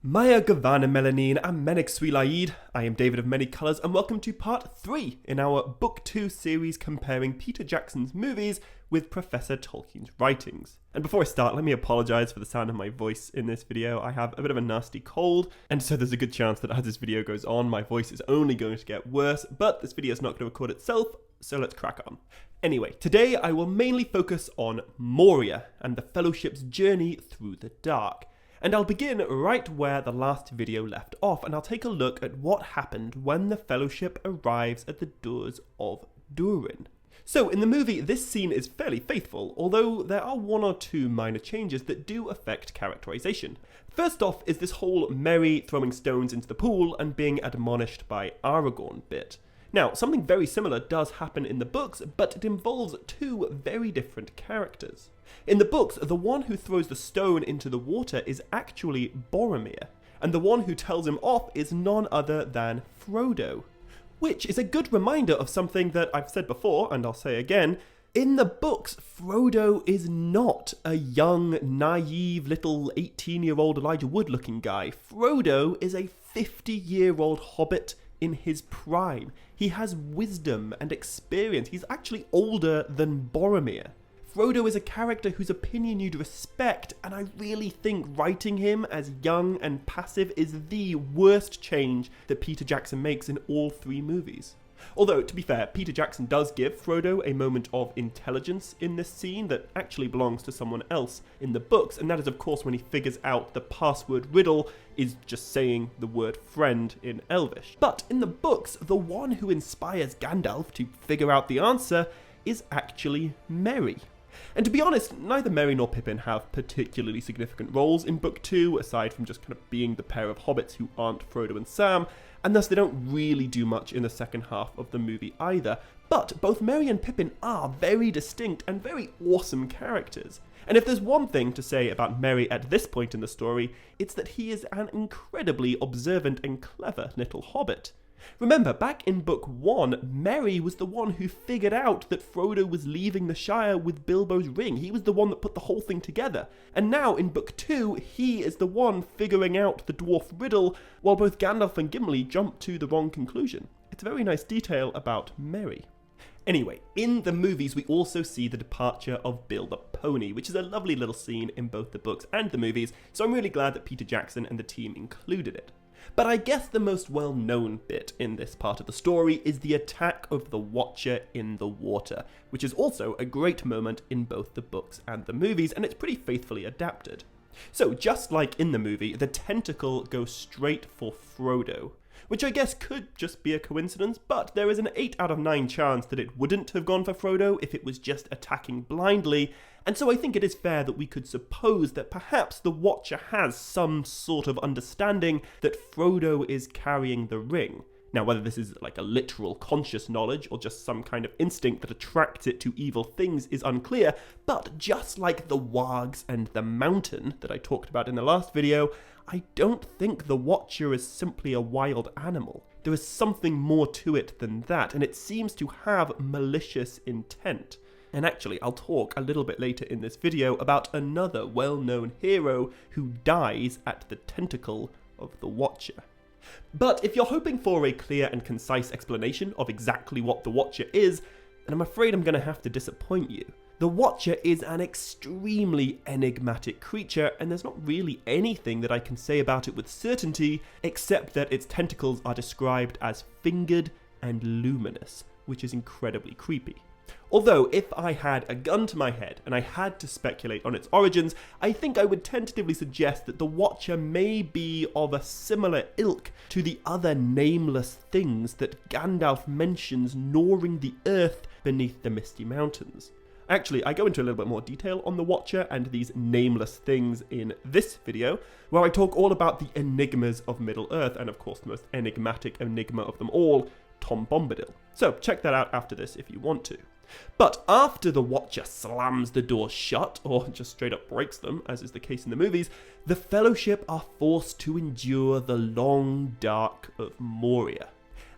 Maya Gavana Melanin and Menik Swilaid. I am David of Many Colours and welcome to part 3 in our Book 2 series comparing Peter Jackson's movies with Professor Tolkien's writings. And before I start, let me apologise for the sound of my voice in this video. I have a bit of a nasty cold, and so there's a good chance that as this video goes on, my voice is only going to get worse, but this video is not going to record itself, so let's crack on. Anyway, today I will mainly focus on Moria and the Fellowship's journey through the dark. And I'll begin right where the last video left off, and I'll take a look at what happened when the Fellowship arrives at the doors of Durin. So, in the movie, this scene is fairly faithful, although there are one or two minor changes that do affect characterization. First off is this whole Merry throwing stones into the pool and being admonished by Aragorn bit. Now, something very similar does happen in the books, but it involves two very different characters. In the books, the one who throws the stone into the water is actually Boromir, and the one who tells him off is none other than Frodo. Which is a good reminder of something that I've said before, and I'll say again. In the books, Frodo is not a young, naive, little 18-year-old Elijah Wood-looking guy. Frodo is a 50-year-old hobbit in his prime. He has wisdom and experience. He's actually older than Boromir. Frodo is a character whose opinion you'd respect, and I really think writing him as young and passive is the worst change that Peter Jackson makes in all three movies. Although, to be fair, Peter Jackson does give Frodo a moment of intelligence in this scene that actually belongs to someone else in the books, and that is of course when he figures out the password riddle is just saying the word friend in Elvish. But in the books, the one who inspires Gandalf to figure out the answer is actually Merry. And to be honest, neither Merry nor Pippin have particularly significant roles in Book 2, aside from just kind of being the pair of hobbits who aren't Frodo and Sam, and thus they don't really do much in the second half of the movie either. But both Merry and Pippin are very distinct and very awesome characters. And if there's one thing to say about Merry at this point in the story, it's that he is an incredibly observant and clever little hobbit. Remember, back in Book 1, Merry was the one who figured out that Frodo was leaving the Shire with Bilbo's ring. He was the one that put the whole thing together. And now, in Book 2, he is the one figuring out the dwarf riddle, while both Gandalf and Gimli jump to the wrong conclusion. It's a very nice detail about Merry. Anyway, in the movies we also see the departure of Bill the Pony, which is a lovely little scene in both the books and the movies, so I'm really glad that Peter Jackson and the team included it. But I guess the most well-known bit in this part of the story is the attack of the Watcher in the water, which is also a great moment in both the books and the movies, and it's pretty faithfully adapted. So, just like in the movie, the tentacle goes straight for Frodo, which I guess could just be a coincidence, but there is an 8 out of 9 chance that it wouldn't have gone for Frodo if it was just attacking blindly, and so I think it is fair that we could suppose that perhaps the Watcher has some sort of understanding that Frodo is carrying the ring. Now, whether this is like a literal conscious knowledge or just some kind of instinct that attracts it to evil things is unclear, but just like the wargs and the mountain that I talked about in the last video, I don't think the Watcher is simply a wild animal. There is something more to it than that, and it seems to have malicious intent. And actually, I'll talk a little bit later in this video about another well-known hero who dies at the tentacle of the Watcher. But if you're hoping for a clear and concise explanation of exactly what the Watcher is, then I'm afraid I'm going to have to disappoint you. The Watcher is an extremely enigmatic creature, and there's not really anything that I can say about it with certainty, except that its tentacles are described as fingered and luminous, which is incredibly creepy. Although, if I had a gun to my head and I had to speculate on its origins, I think I would tentatively suggest that the Watcher may be of a similar ilk to the other nameless things that Gandalf mentions gnawing the earth beneath the Misty Mountains. Actually, I go into a little bit more detail on the Watcher and these nameless things in this video, where I talk all about the enigmas of Middle-earth, and of course the most enigmatic enigma of them all, Tom Bombadil. So check that out after this if you want to. But after the Watcher slams the doors shut, or just straight up breaks them, as is the case in the movies, the Fellowship are forced to endure the long dark of Moria.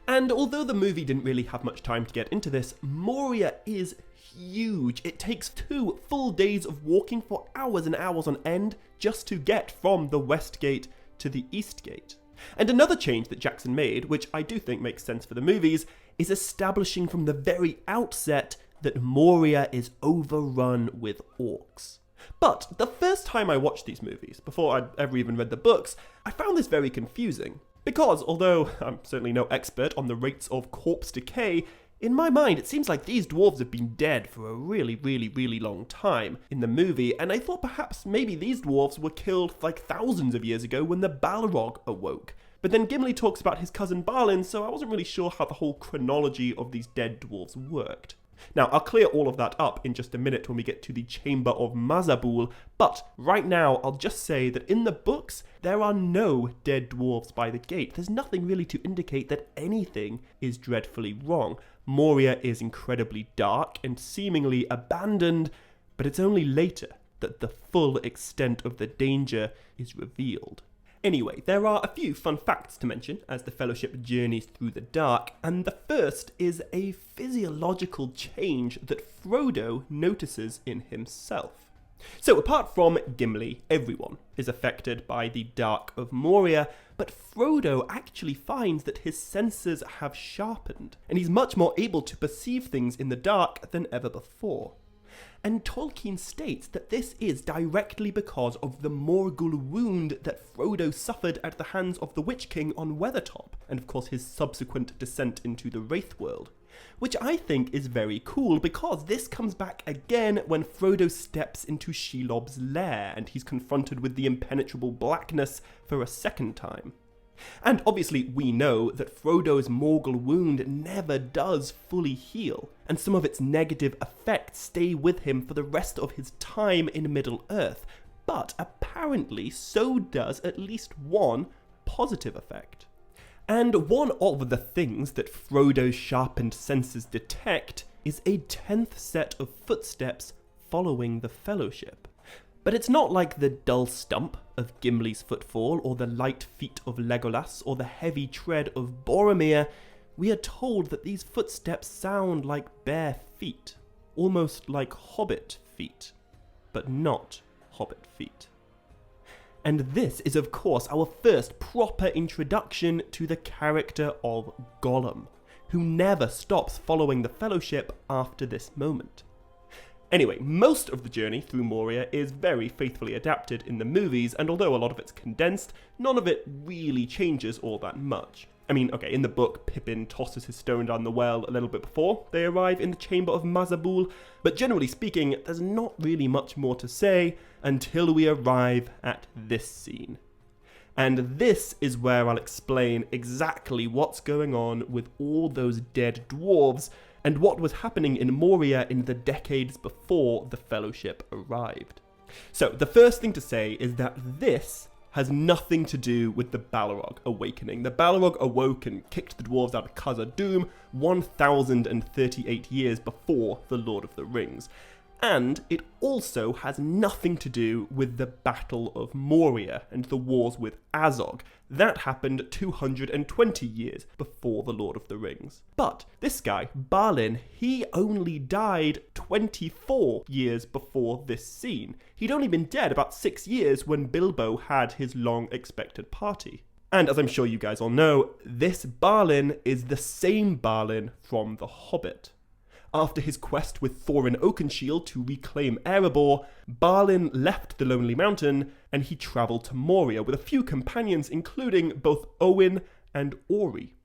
And although the movie didn't really have much time to get into this, Moria is huge. It takes 2 full days of walking for hours and hours on end just to get from the West Gate to the East Gate. And another change that Jackson made, which I do think makes sense for the movies, is establishing from the very outset that Moria is overrun with orcs. But the first time I watched these movies, before I'd ever even read the books, I found this very confusing. Because, although I'm certainly no expert on the rates of corpse decay, in my mind it seems like these dwarves have been dead for a really long time in the movie, and I thought perhaps maybe these dwarves were killed like thousands of years ago when the Balrog awoke. But then Gimli talks about his cousin Balin, so I wasn't really sure how the whole chronology of these dead dwarves worked. Now, I'll clear all of that up in just a minute when we get to the Chamber of Mazarbul, but right now I'll just say that in the books, there are no dead dwarves by the gate. There's nothing really to indicate that anything is dreadfully wrong. Moria is incredibly dark and seemingly abandoned, but it's only later that the full extent of the danger is revealed. Anyway, there are a few fun facts to mention as the Fellowship journeys through the dark, and the first is a physiological change that Frodo notices in himself. So apart from Gimli, everyone is affected by the dark of Moria, but Frodo actually finds that his senses have sharpened, and he's much more able to perceive things in the dark than ever before. And Tolkien states that this is directly because of the Morgul wound that Frodo suffered at the hands of the Witch King on Weathertop, and of course his subsequent descent into the Wraith World. Which I think is very cool because this comes back again when Frodo steps into Shelob's lair and he's confronted with the impenetrable blackness for a second time. And obviously we know that Frodo's Morgul wound never does fully heal, and some of its negative effects stay with him for the rest of his time in Middle-earth, but apparently so does at least one positive effect. And one of the things that Frodo's sharpened senses detect is a 10th set of footsteps following the Fellowship. But it's not like the dull stump of Gimli's footfall, or the light feet of Legolas, or the heavy tread of Boromir. We are told that these footsteps sound like bare feet, almost like hobbit feet, but not hobbit feet. And this is of course our first proper introduction to the character of Gollum, who never stops following the Fellowship after this moment. Anyway, most of the journey through Moria is very faithfully adapted in the movies, and although a lot of it's condensed, none of it really changes all that much. I mean, okay, in the book, Pippin tosses his stone down the well a little bit before they arrive in the Chamber of Mazarbul, but generally speaking, there's not really much more to say until we arrive at this scene. And this is where I'll explain exactly what's going on with all those dead dwarves, and what was happening in Moria in the decades before the Fellowship arrived. So, the first thing to say is that this has nothing to do with the Balrog awakening. The Balrog awoke and kicked the dwarves out of Khazad-dûm 1038 years before the Lord of the Rings. And it also has nothing to do with the Battle of Moria and the wars with Azog. That happened 220 years before the Lord of the Rings. But this guy, Balin, he only died 24 years before this scene. He'd only been dead about 6 years when Bilbo had his long-expected party. And as I'm sure you guys all know, this Balin is the same Balin from The Hobbit. After his quest with Thorin Oakenshield to reclaim Erebor, Balin left the Lonely Mountain and he travelled to Moria with a few companions, including both Owen and Ori.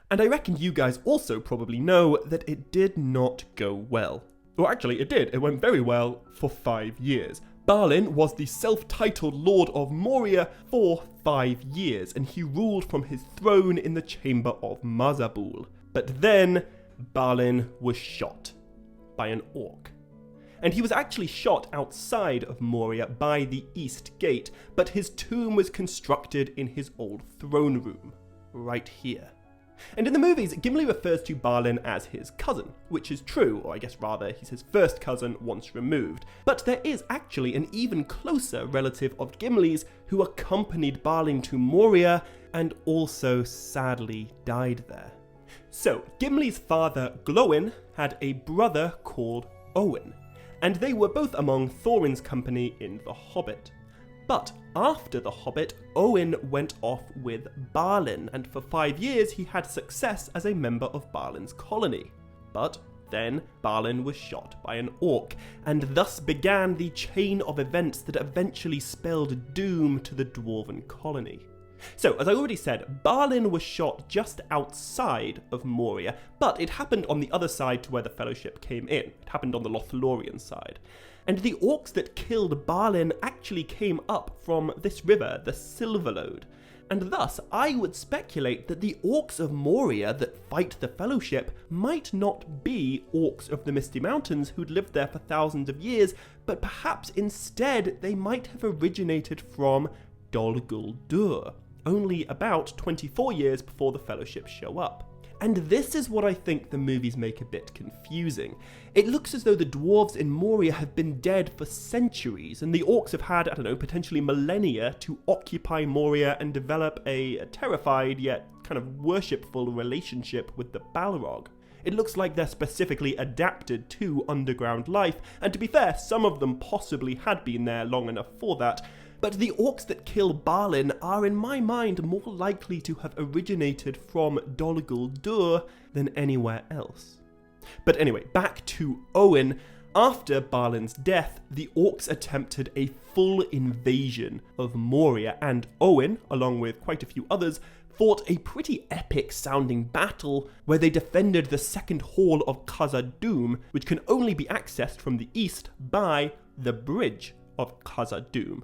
And I reckon you guys also probably know that it did not go well. Well, actually it did. It went very well for 5 years. Balin was the self-titled Lord of Moria for 5 years, and he ruled from his throne in the Chamber of Mazarbul. But then Balin was shot by an orc. And he was actually shot outside of Moria by the East Gate, but his tomb was constructed in his old throne room, right here. And in the movies, Gimli refers to Balin as his cousin, which is true, or I guess rather, he's his first cousin once removed. But there is actually an even closer relative of Gimli's who accompanied Balin to Moria and also sadly died there. So, Gimli's father, Glóin, had a brother called Owen, and they were both among Thorin's company in The Hobbit. But after The Hobbit, Owen went off with Balin, and for 5 years he had success as a member of Balin's colony. But then Balin was shot by an orc, and thus began the chain of events that eventually spelled doom to the dwarven colony. So, as I already said, Balin was shot just outside of Moria, but it happened on the other side to where the Fellowship came in. It happened on the Lothlorien side. And the orcs that killed Balin actually came up from this river, the Silverlode. And thus, I would speculate that the orcs of Moria that fight the Fellowship might not be orcs of the Misty Mountains who'd lived there for thousands of years, but perhaps instead they might have originated from Dol Guldur, only about 24 years before the Fellowship show up. And this is what I think the movies make a bit confusing. It looks as though the dwarves in Moria have been dead for centuries, and the orcs have had, potentially millennia to occupy Moria and develop a terrified yet kind of worshipful relationship with the Balrog. It looks like they're specifically adapted to underground life, and to be fair, some of them possibly had been there long enough for that. But the orcs that kill Balin are, in my mind, more likely to have originated from Dol Guldur than anywhere else. But anyway, back to Owen. After Balin's death, the orcs attempted a full invasion of Moria, and Owen, along with quite a few others, fought a pretty epic-sounding battle where they defended the second hall of Khazad-dûm, which can only be accessed from the east by the Bridge of Khazad-dûm.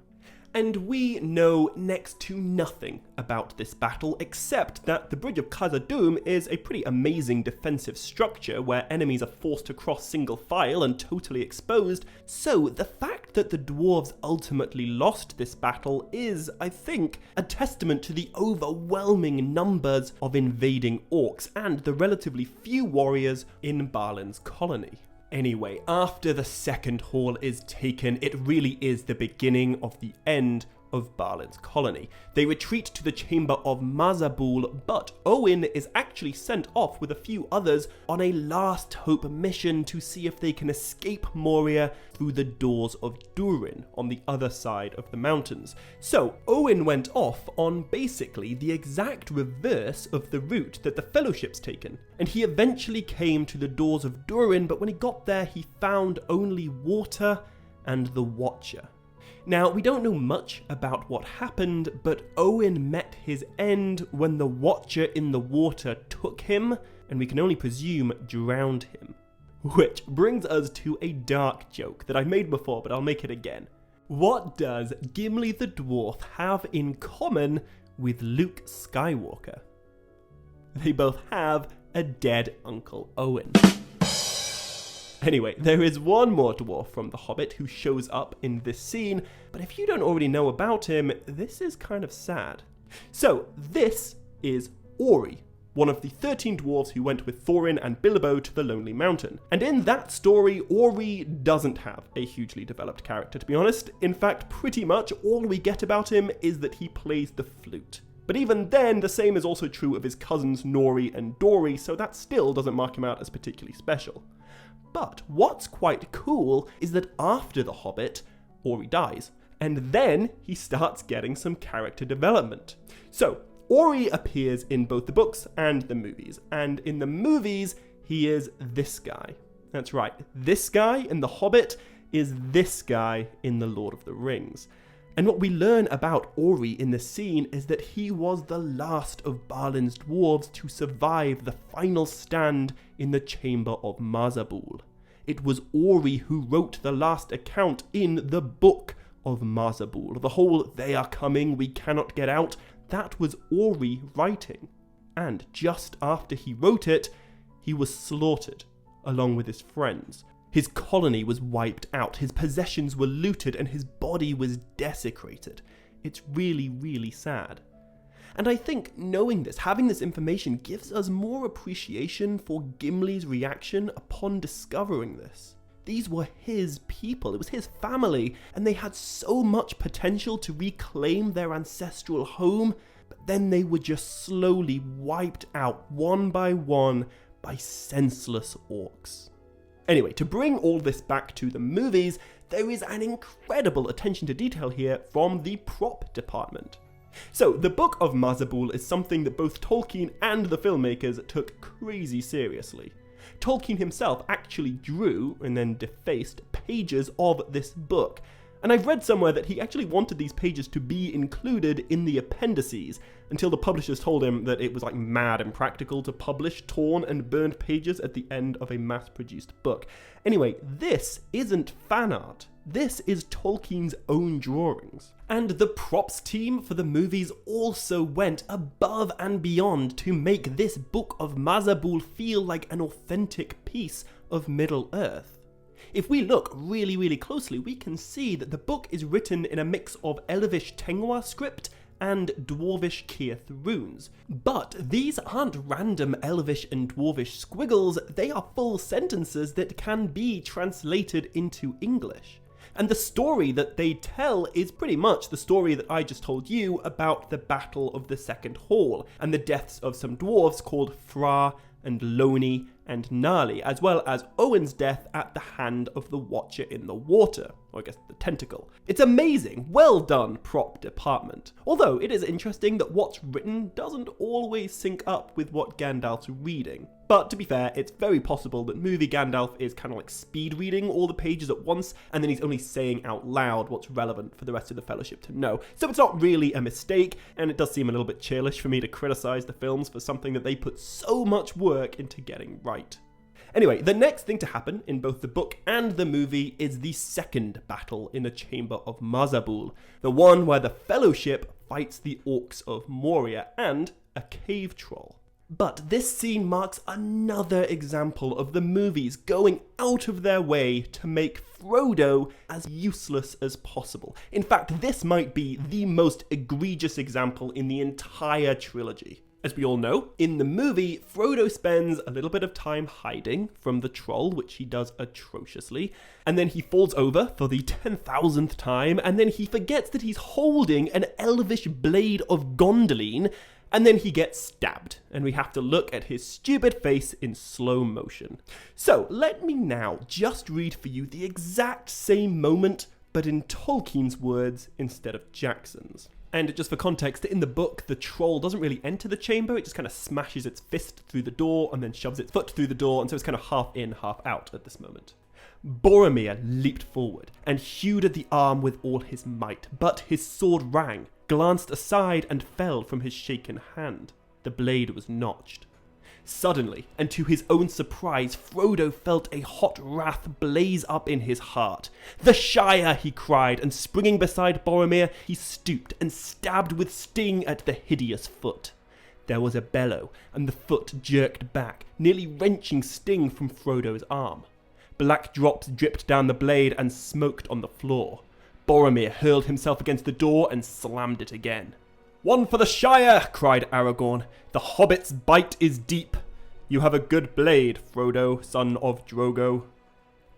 And we know next to nothing about this battle, except that the Bridge of Khazad-dûm is a pretty amazing defensive structure where enemies are forced to cross single file and totally exposed, so the fact that the dwarves ultimately lost this battle is, I think, a testament to the overwhelming numbers of invading orcs and the relatively few warriors in Balin's colony. Anyway, after the second hall is taken, it really is the beginning of the end of Balin's colony. They retreat to the Chamber of Mazarbul, but Owen is actually sent off with a few others on a last hope mission to see if they can escape Moria through the doors of Durin on the other side of the mountains. So Owen went off on basically the exact reverse of the route that the Fellowship's taken, and he eventually came to the doors of Durin, but when he got there he found only water and the Watcher. Now, we don't know much about what happened, but Owen met his end when the Watcher in the water took him, and we can only presume drowned him. Which brings us to a dark joke that I've made before, but I'll make it again. What does Gimli the Dwarf have in common with Luke Skywalker? They both have a dead Uncle Owen. Anyway, there is one more dwarf from The Hobbit who shows up in this scene, but if you don't already know about him, this is kind of sad. So, this is Ori, one of the 13 dwarves who went with Thorin and Bilbo to the Lonely Mountain. And in that story, Ori doesn't have a hugely developed character, to be honest. In fact, pretty much all we get about him is that he plays the flute. But even then, the same is also true of his cousins Nori and Dori, so that still doesn't mark him out as particularly special. But what's quite cool is that after The Hobbit, Ori dies, and then he starts getting some character development. So, Ori appears in both the books and the movies, and in the movies, he is this guy. That's right, this guy in The Hobbit is this guy in The Lord of the Rings. And what we learn about Ori in this scene is that he was the last of Balin's dwarves to survive the final stand in the Chamber of Mazarbul. It was Ori who wrote the last account in the Book of Mazarbul. The whole "they are coming, we cannot get out," that was Ori writing. And just after he wrote it, he was slaughtered, along with his friends. His colony was wiped out, his possessions were looted, and his body was desecrated. It's really, really sad. And I think knowing this, having this information, gives us more appreciation for Gimli's reaction upon discovering this. These were his people, it was his family, and they had so much potential to reclaim their ancestral home, but then they were just slowly wiped out one by senseless orcs. Anyway, to bring all this back to the movies, there is an incredible attention to detail here from the prop department. So, the Book of Mazarbul is something that both Tolkien and the filmmakers took crazy seriously. Tolkien himself actually drew and then defaced pages of this book, and I've read somewhere that he actually wanted these pages to be included in the appendices until the publishers told him that it was like mad impractical to publish torn and burned pages at the end of a mass-produced book. Anyway, this isn't fan art. This is Tolkien's own drawings. And the props team for the movies also went above and beyond to make this Book of Mazarbul feel like an authentic piece of Middle-earth. If we look really closely, we can see that the book is written in a mix of Elvish Tengwa script and Dwarvish Cirth runes. But these aren't random Elvish and Dwarvish squiggles, they are full sentences that can be translated into English. And the story that they tell is pretty much the story that I just told you about the Battle of the Second Hall, and the deaths of some dwarves called Fra and Loni and Nali, as well as Owen's death at the hand of the Watcher in the Water, or I guess the Tentacle. It's amazing, well done prop department. Although it is interesting that what's written doesn't always sync up with what Gandalf's reading. But to be fair, it's very possible that movie Gandalf is kind of like speed reading all the pages at once, and then he's only saying out loud what's relevant for the rest of the Fellowship to know. So it's not really a mistake, and it does seem a little bit churlish for me to criticize the films for something that they put so much work into getting right. Anyway, the next thing to happen in both the book and the movie is the second battle in the Chamber of Mazarbul, the one where the Fellowship fights the orcs of Moria and a cave troll. But this scene marks another example of the movies going out of their way to make Frodo as useless as possible. In fact, this might be the most egregious example in the entire trilogy. As we all know, in the movie, Frodo spends a little bit of time hiding from the troll, which he does atrociously, and then he falls over for the 10,000th time, and then he forgets that he's holding an elvish blade of Gondolin, and then he gets stabbed, and we have to look at his stupid face in slow motion. So, let me now just read for you the exact same moment, but in Tolkien's words instead of Jackson's. And just for context, in the book, the troll doesn't really enter the chamber, it just kind of smashes its fist through the door and then shoves its foot through the door, and so it's kind of half in, half out at this moment. Boromir leaped forward and hewed at the arm with all his might, but his sword rang, glanced aside and fell from his shaken hand. The blade was notched. Suddenly, and to his own surprise, Frodo felt a hot wrath blaze up in his heart. "The Shire!" he cried, and springing beside Boromir, he stooped and stabbed with sting at the hideous foot. There was a bellow, and the foot jerked back, nearly wrenching sting from Frodo's arm. Black drops dripped down the blade and smoked on the floor. Boromir hurled himself against the door and slammed it again. "One for the Shire!" cried Aragorn. "The Hobbit's bite is deep. You have a good blade, Frodo, son of Drogo."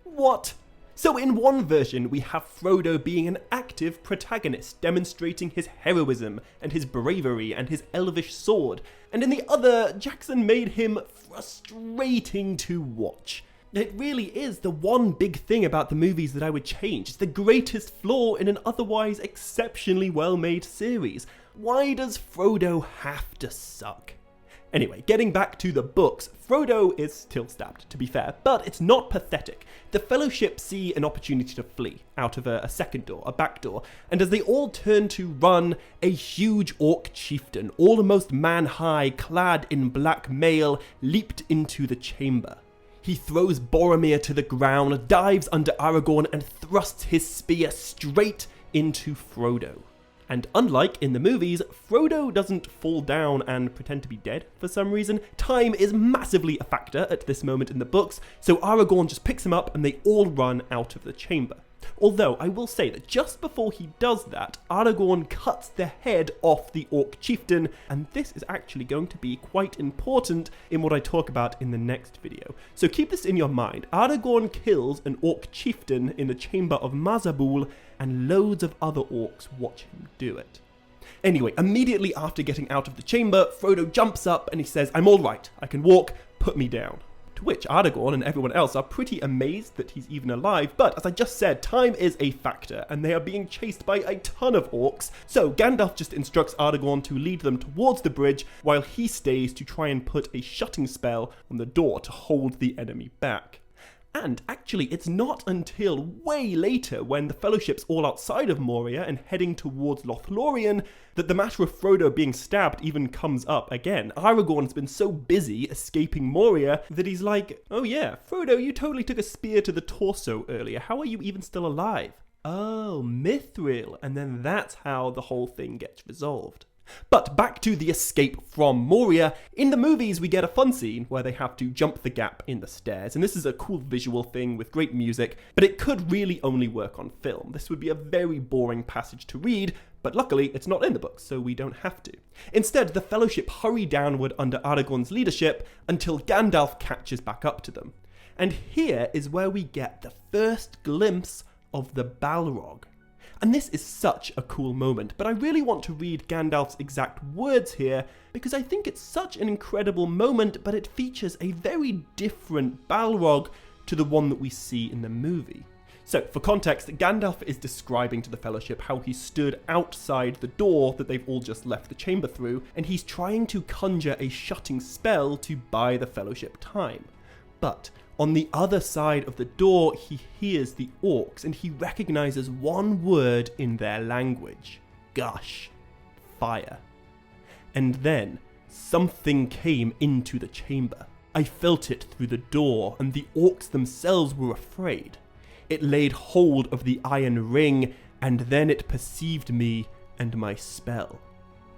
What? So in one version, we have Frodo being an active protagonist, demonstrating his heroism and his bravery and his elvish sword, and in the other, Jackson made him frustrating to watch. It really is the one big thing about the movies that I would change. It's the greatest flaw in an otherwise exceptionally well-made series. Why does Frodo have to suck? Anyway, getting back to the books, Frodo is still stabbed, to be fair, but it's not pathetic. The Fellowship see an opportunity to flee out of a second door, a back door, and as they all turn to run, a huge orc chieftain, almost man-high, clad in black mail, leaped into the chamber. He throws Boromir to the ground, dives under Aragorn, and thrusts his spear straight into Frodo. And unlike in the movies, Frodo doesn't fall down and pretend to be dead for some reason. Time is massively a factor at this moment in the books, so Aragorn just picks him up and they all run out of the chamber. Although, I will say that just before he does that, Aragorn cuts the head off the Orc Chieftain, and this is actually going to be quite important in what I talk about in the next video. So keep this in your mind. Aragorn kills an Orc Chieftain in the Chamber of Mazarbul, and loads of other orcs watch him do it. Anyway, immediately after getting out of the chamber, Frodo jumps up and he says, "I'm all right, I can walk, put me down." To which Aragorn and everyone else are pretty amazed that he's even alive, but as I just said, time is a factor, and they are being chased by a ton of orcs, so Gandalf just instructs Aragorn to lead them towards the bridge, while he stays to try and put a shutting spell on the door to hold the enemy back. And actually, it's not until way later, when the Fellowship's all outside of Moria and heading towards Lothlorien, that the matter of Frodo being stabbed even comes up again. Aragorn's been so busy escaping Moria that he's like, oh yeah, Frodo, you totally took a spear to the torso earlier. How are you even still alive? Oh, Mithril. And then that's how the whole thing gets resolved. But back to the escape from Moria. In the movies, we get a fun scene where they have to jump the gap in the stairs, and this is a cool visual thing with great music, but it could really only work on film. This would be a very boring passage to read, but luckily it's not in the books, so we don't have to. Instead, the Fellowship hurry downward under Aragorn's leadership until Gandalf catches back up to them. And here is where we get the first glimpse of the balrog. And this is such a cool moment, but I really want to read Gandalf's exact words here because I think it's such an incredible moment, but it features a very different balrog to the one that we see in the movie. So, for context, Gandalf is describing to the Fellowship how he stood outside the door that they've all just left the chamber through, and he's trying to conjure a shutting spell to buy the Fellowship time. But on the other side of the door, he hears the orcs, and he recognizes one word in their language. Gush. Fire. And then, something came into the chamber. I felt it through the door, and the orcs themselves were afraid. It laid hold of the iron ring, and then it perceived me and my spell.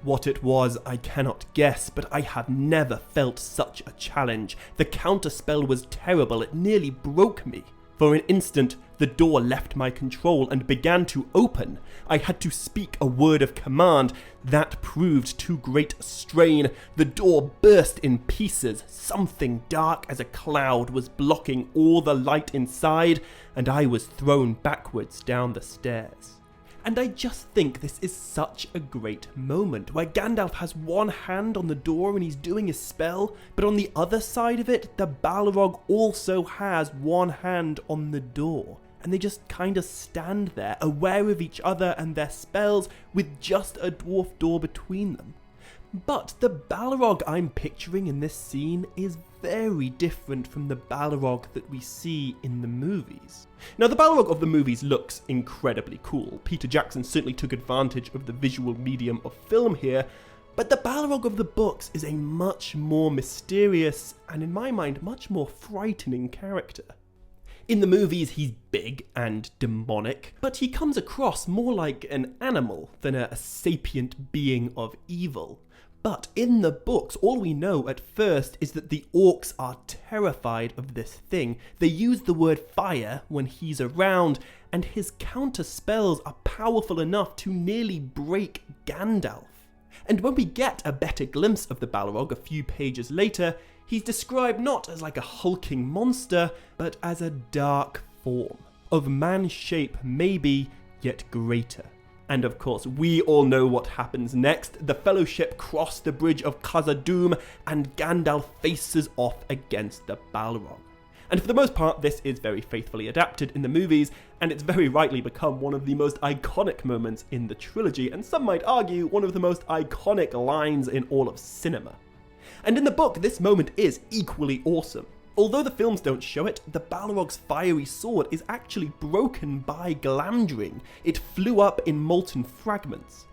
What it was, I cannot guess, but I have never felt such a challenge. The counterspell was terrible, it nearly broke me. For an instant, the door left my control and began to open. I had to speak a word of command. That proved too great a strain. The door burst in pieces. Something dark as a cloud was blocking all the light inside, and I was thrown backwards down the stairs. And I just think this is such a great moment, where Gandalf has one hand on the door and he's doing his spell, but on the other side of it, the Balrog also has one hand on the door. And they just kind of stand there, aware of each other and their spells, with just a dwarf door between them. But the Balrog I'm picturing in this scene is very different from the Balrog that we see in the movies. Now, the Balrog of the movies looks incredibly cool. Peter Jackson certainly took advantage of the visual medium of film here, but the Balrog of the books is a much more mysterious and, in my mind, much more frightening character. In the movies, he's big and demonic, but he comes across more like an animal than a sapient being of evil. But in the books, all we know at first is that the orcs are terrified of this thing. They use the word fire when he's around, and his counter spells are powerful enough to nearly break Gandalf. And when we get a better glimpse of the Balrog a few pages later, he's described not as like a hulking monster, but as a dark form. Of man's shape maybe, yet greater. And of course, we all know what happens next. The Fellowship cross the bridge of Khazad-dûm, and Gandalf faces off against the Balrog. And for the most part, this is very faithfully adapted in the movies, and it's very rightly become one of the most iconic moments in the trilogy, and some might argue one of the most iconic lines in all of cinema. And in the book, this moment is equally awesome. Although the films don't show it, the Balrog's fiery sword is actually broken by Glamdring. It flew up in molten fragments.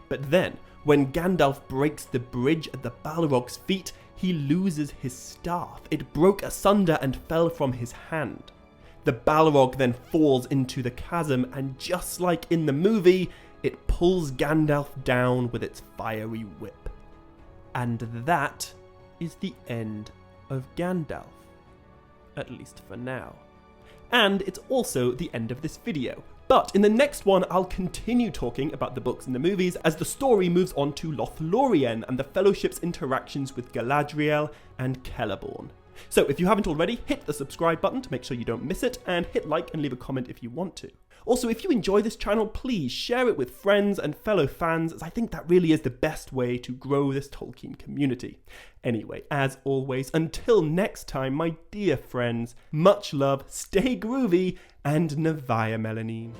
But then, when Gandalf breaks the bridge at the Balrog's feet, he loses his staff. It broke asunder and fell from his hand. The Balrog then falls into the chasm, and just like in the movie, it pulls Gandalf down with its fiery whip. And that is the end of Gandalf. At least for now. And it's also the end of this video. But in the next one, I'll continue talking about the books and the movies as the story moves on to Lothlorien and the Fellowship's interactions with Galadriel and Celeborn. So if you haven't already, hit the subscribe button to make sure you don't miss it, and hit like and leave a comment if you want to. Also, if you enjoy this channel, please share it with friends and fellow fans, as I think that really is the best way to grow this Tolkien community. Anyway, as always, until next time, my dear friends, much love, stay groovy, and Navaya Melanin.